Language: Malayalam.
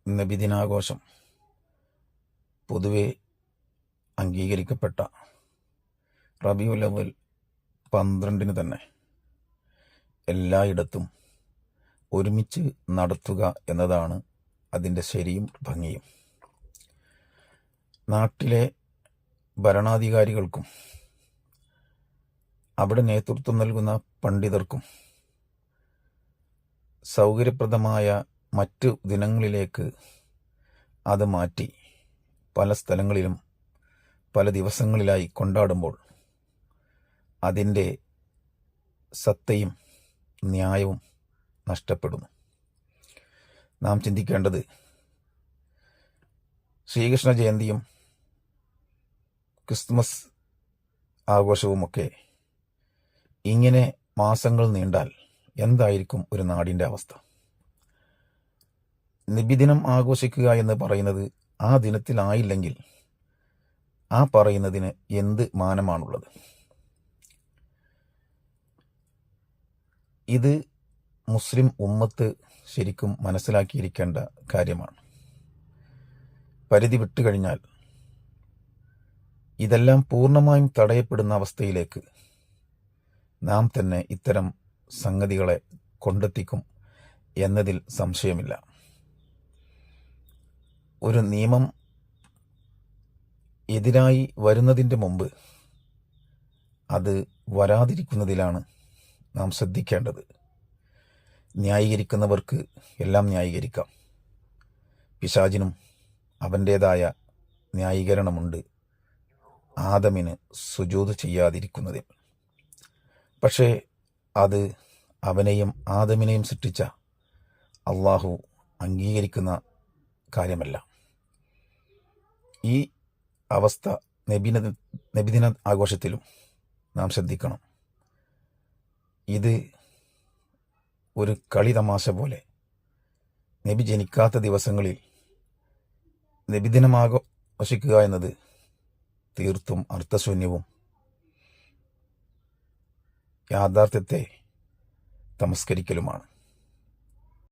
നബിദിനാഘോഷം പൊതുവെ അംഗീകരിക്കപ്പെട്ട റബീഉൽ അവ്വൽ 12 തന്നെ എല്ലായിടത്തും ഒരുമിച്ച് നടത്തുക എന്നതാണ് അതിൻ്റെ ശരിയും ഭംഗിയും. നാട്ടിലെ ഭരണാധികാരികൾക്കും അവിടെ നേതൃത്വം നൽകുന്ന പണ്ഡിതർക്കും സൗകര്യപ്രദമായ മറ്റു ദിനങ്ങളിലേക്ക് അത് മാറ്റി പല സ്ഥലങ്ങളിലും പല ദിവസങ്ങളിലായി കൊണ്ടാടുമ്പോൾ അതിൻ്റെ സത്തയും ന്യായവും നഷ്ടപ്പെടുന്നു. നാം ചിന്തിക്കേണ്ടത് ശ്രീകൃഷ്ണ ജയന്തിയും ക്രിസ്മസ് ആഘോഷവുമൊക്കെ ഇങ്ങനെ മാസങ്ങൾ നീണ്ടാൽ എന്തായിരിക്കും ഒരു നാടിൻ്റെ അവസ്ഥ? നബിദിനം ആഘോഷിക്കുക എന്ന് പറയുന്നത് ആ ദിനത്തിലായില്ലെങ്കിൽ ആ പറയുന്നതിന് എന്ത് മാനമാണുള്ളത്? ഇത് മുസ്ലിം ഉമ്മത്ത് ശരിക്കും മനസ്സിലാക്കിയിരിക്കേണ്ട കാര്യമാണ്. പരിധി വിട്ടുകഴിഞ്ഞാൽ ഇതെല്ലാം പൂർണ്ണമായും തടയപ്പെടുന്ന അവസ്ഥയിലേക്ക് നാം തന്നെ ഇത്തരം സംഗതികളെ കൊണ്ടെത്തിക്കും എന്നതിൽ സംശയമില്ല. ഒരു നിയമം എതിരായി വരുന്നതിൻ്റെ മുമ്പ് അത് വരാതിരിക്കുന്നതിലാണ് നാം ശ്രദ്ധിക്കേണ്ടത്. ന്യായീകരിക്കുന്നവർക്ക് എല്ലാം ന്യായീകരിക്കാം. പിശാചിനും അവൻ്റേതായ ന്യായീകരണമുണ്ട് ആദമിന് സുജൂദ് ചെയ്യാതിരിക്കുന്നതിൽ. പക്ഷേ അത് അവനെയും ആദമിനെയും സൃഷ്ടിച്ച അള്ളാഹു അംഗീകരിക്കുന്ന കാര്യമല്ല. ഈ അവസ്ഥ നബിദിന ആഘോഷത്തിലും നാം ശ്രദ്ധിക്കണം. ഇത് ഒരു കളി തമാശ പോലെ നബി ജനിക്കാത്ത ദിവസങ്ങളിൽ നബിദിനം ആഘോഷിക്കുക എന്നത് തീർത്തും അർത്ഥശൂന്യവും യാഥാർത്ഥ്യത്തെ തമസ്കരിക്കലുമാണ്.